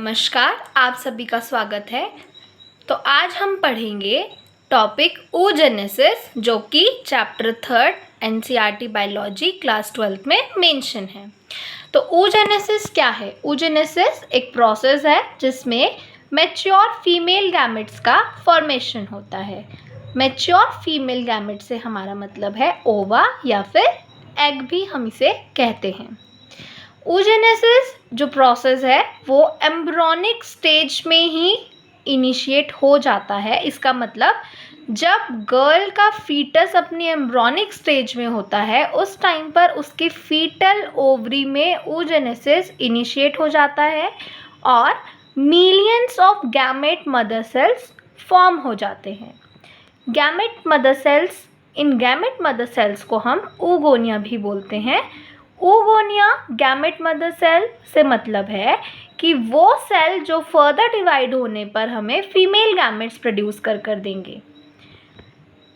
नमस्कार, आप सभी का स्वागत है। तो आज हम पढ़ेंगे टॉपिक oogenesis, जो कि चैप्टर 3 एनसीईआरटी बायोलॉजी क्लास 12 में मेंशन है। तो oogenesis क्या है? oogenesis एक प्रोसेस है जिसमें मैच्योर फीमेल गैमेट्स का फॉर्मेशन होता है। मैच्योर फीमेल गैमेट से हमारा मतलब है ओवा या फिर एग भी हम इसे कहते हैं। oogenesis जो प्रोसेस है वो एम्ब्रियोनिक स्टेज में ही इनिशिएट हो जाता है। इसका मतलब जब गर्ल का फीटस अपनी एम्ब्रियोनिक स्टेज में होता है उस टाइम पर उसकी फीटल ओवरी में oogenesis इनिशिएट हो जाता है और millions of gamete mother cells form हो जाते हैं। गैमेट मदर सेल्स, इन गैमेट मदर सेल्स को हम oogonia भी बोलते हैं। oogonia गैमेट मदर सेल से मतलब है कि वो सेल जो फर्दर डिवाइड होने पर हमें फीमेल गैमेट्स प्रोड्यूस कर देंगे।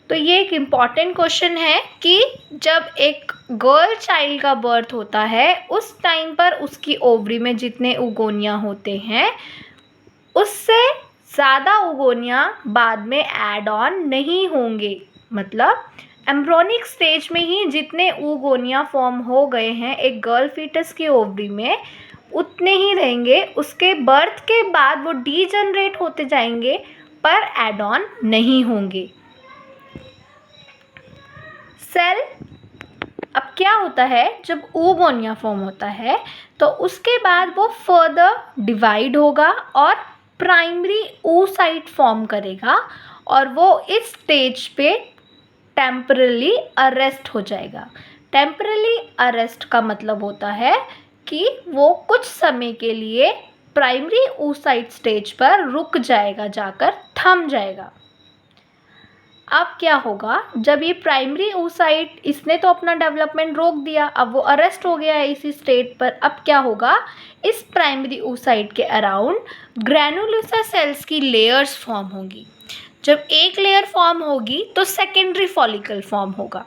तो ये एक इम्पॉर्टेंट क्वेश्चन है कि जब एक गर्ल चाइल्ड का बर्थ होता है उस टाइम पर उसकी ओवरी में जितने oogonia होते हैं उससे ज़्यादा oogonia बाद में ऐड ऑन नहीं होंगे। मतलब एम्ब्रियोनिक स्टेज में ही जितने oogonia फॉर्म हो गए हैं एक गर्ल फीटस की ओवरी में उतने ही रहेंगे। उसके बर्थ के बाद वो डीजनरेट होते जाएंगे पर ऐड ऑन नहीं होंगे। सेल अब क्या होता है, जब oogonia फॉर्म होता है तो उसके बाद वो फर्दर डिवाइड होगा और प्राइमरी oocyte फॉर्म करेगा और वो इस स्टेज पे टेम्परली अरेस्ट हो जाएगा। टेम्परली अरेस्ट का मतलब होता है कि वो कुछ समय के लिए प्राइमरी oocyte स्टेज पर रुक जाएगा, जाकर थम जाएगा। अब क्या होगा, जब ये प्राइमरी oocyte, इसने तो अपना डेवलपमेंट रोक दिया, अब वो अरेस्ट हो गया है इसी स्टेट पर। अब क्या होगा, इस प्राइमरी oocyte के अराउंड ग्रैनुलोसा सेल्स की लेयर्स फॉर्म होंगी। जब एक लेयर फॉर्म होगी तो सेकेंडरी फॉलिकल फॉर्म होगा,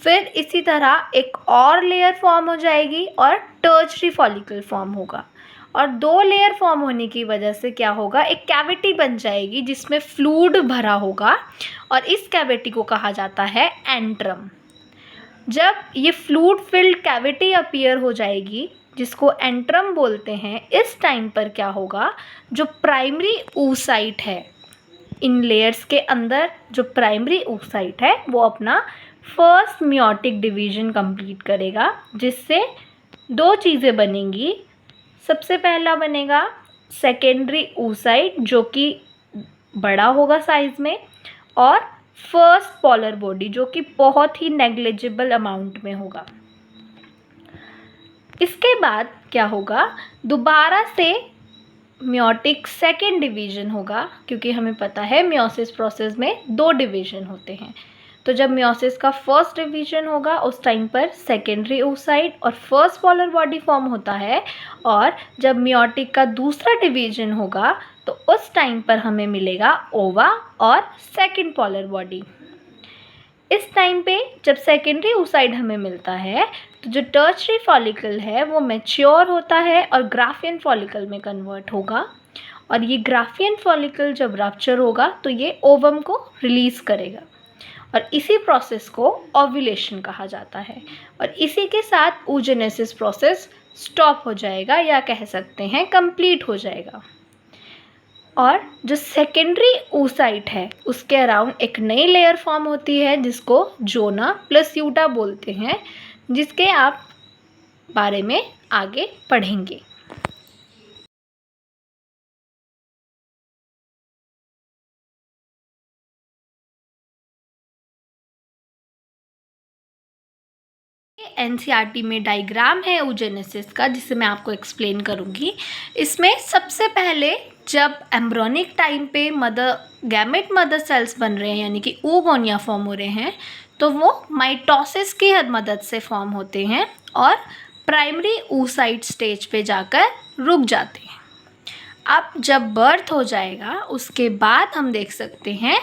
फिर इसी तरह एक और लेयर फॉर्म हो जाएगी और टर्शरी फॉलिकल फॉर्म होगा। और दो लेयर फॉर्म होने की वजह से क्या होगा, एक कैविटी बन जाएगी जिसमें फ्लूइड भरा होगा और इस कैविटी को कहा जाता है एंट्रम। जब ये फ्लूइड फिल्ड कैविटी अपीयर हो जाएगी जिसको एंट्रम बोलते हैं, इस टाइम पर क्या होगा, जो प्राइमरी oocyte है, इन लेयर्स के अंदर जो प्राइमरी oocyte है वो अपना फर्स्ट मियोटिक डिवीजन कंप्लीट करेगा, जिससे दो चीज़ें बनेंगी। सबसे पहला बनेगा सेकेंडरी oocyte जो कि बड़ा होगा साइज में, और फर्स्ट पोलर बॉडी जो कि बहुत ही नेग्लिजिबल अमाउंट में होगा। इसके बाद क्या होगा, दोबारा से मियोटिक सेकेंड डिवीजन होगा, क्योंकि हमें पता है मियोसिस प्रोसेस में दो डिवीजन होते हैं। तो जब मियोसिस का फर्स्ट डिवीजन होगा उस टाइम पर सेकेंडरी oocyte और फर्स्ट पोलर बॉडी फॉर्म होता है, और जब मियोटिक का दूसरा डिवीजन होगा तो उस टाइम पर हमें मिलेगा ओवा और सेकेंड पोलर बॉडी। इस टाइम पे जब सेकेंडरी oocyte हमें मिलता है तो जो टर्शरी फॉलिकल है वो मैच्योर होता है और ग्राफियन फॉलिकल में कन्वर्ट होगा, और ये ग्राफियन फॉलिकल जब रप्चर होगा तो ये ओवम को रिलीज़ करेगा, और इसी प्रोसेस को ओव्यूलेशन कहा जाता है। और इसी के साथ oogenesis प्रोसेस स्टॉप हो जाएगा, या कह सकते हैं कंप्लीट हो जाएगा। और जो सेकेंडरी oocyte है उसके अराउंड एक नई लेयर फॉर्म होती है जिसको जोना प्लस यूटा बोलते हैं, जिसके आप बारे में आगे पढ़ेंगे। एनसीईआरटी में डायग्राम है oogenesis का, जिसे मैं आपको एक्सप्लेन करूँगी। इसमें सबसे पहले जब एम्ब्रियोनिक टाइम पे गैमेट मदर सेल्स बन रहे हैं, यानी कि oogonia फॉर्म हो रहे हैं, तो वो माइटोसिस की मदद से फॉर्म होते हैं और प्राइमरी oocyte स्टेज पे जाकर रुक जाते हैं। अब जब बर्थ हो जाएगा उसके बाद हम देख सकते हैं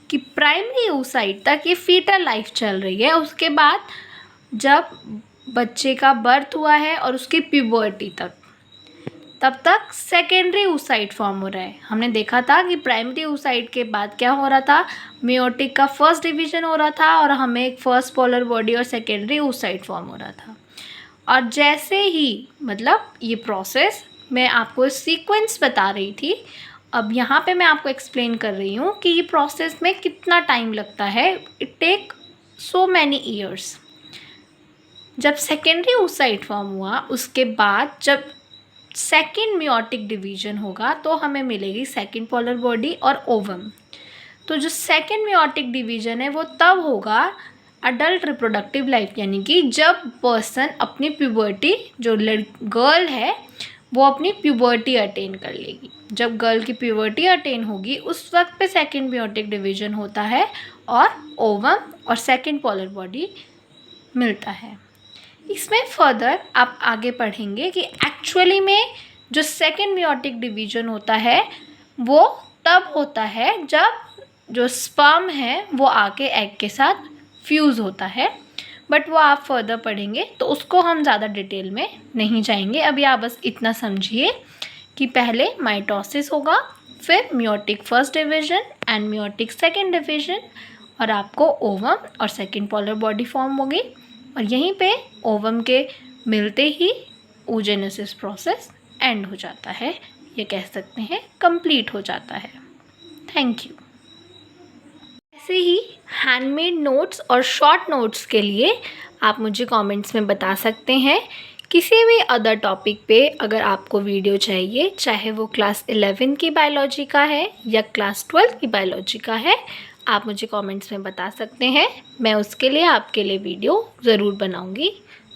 कि प्राइमरी oocyte तक ये फीटल लाइफ चल रही है। उसके बाद जब बच्चे का बर्थ हुआ है और उसकी प्यूबर्टी तक, तब तक सेकेंडरी oocyte फॉर्म हो रहा है। हमने देखा था कि प्राइमरी oocyte के बाद क्या हो रहा था, मेयोटिक का फर्स्ट डिवीजन हो रहा था और हमें एक फर्स्ट पोलर बॉडी और सेकेंडरी oocyte फॉर्म हो रहा था। और जैसे ही मतलब ये प्रोसेस मैं आपको सीक्वेंस बता रही थी, अब यहाँ पे मैं आपको एक्सप्लेन कर रही हूँ कि ये प्रोसेस में कितना टाइम लगता है। It take so many years. जब सेकेंडरी oocyte फॉर्म हुआ उसके बाद जब सेकेंड मेयोटिक डिवीजन होगा तो हमें मिलेगी सेकेंड पोलर बॉडी और ओवम। तो जो सेकेंड मेयोटिक डिवीजन है वो तब होगा अडल्ट रिप्रोडक्टिव लाइफ, यानी कि जब पर्सन अपनी प्यूबर्टी, जो गर्ल है वो अपनी प्यूबर्टी अटेन कर लेगी। जब गर्ल की प्यूबर्टी अटेन होगी उस वक्त पे सेकेंड मेयोटिक डिवीजन होता है और ओवम और सेकेंड पोलर बॉडी मिलता है। इसमें फर्दर आप आगे पढ़ेंगे कि एक्चुअली में जो सेकेंड मेयोटिक डिवीजन होता है वो तब होता है जब जो स्पर्म है वो आके एग के साथ फ्यूज़ होता है, बट वो आप फर्दर पढ़ेंगे तो उसको हम ज़्यादा डिटेल में नहीं जाएंगे। अभी आप बस इतना समझिए कि पहले माइटोसिस होगा, फिर meiotic first division and meiotic second division, और आपको ओवम और सेकेंड पोलर बॉडी फॉर्म होगी, और यहीं पे ओवम के मिलते ही oogenesis प्रोसेस एंड हो जाता है, ये कह सकते हैं कंप्लीट हो जाता है। Thank you. ऐसे ही हैंडमेड नोट्स और शॉर्ट नोट्स के लिए आप मुझे कमेंट्स में बता सकते हैं। किसी भी अदर टॉपिक पे अगर आपको वीडियो चाहिए, चाहे वो क्लास 11 की बायोलॉजी का है या क्लास 12 की बायोलॉजी का है, आप मुझे कमेंट्स में बता सकते हैं। मैं उसके लिए आपके लिए वीडियो ज़रूर बनाऊंगी।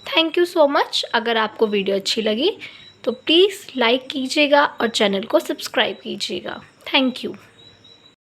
Thank you so much. अगर आपको वीडियो अच्छी लगी तो प्लीज़ लाइक कीजिएगा और चैनल को सब्सक्राइब कीजिएगा। Thank you.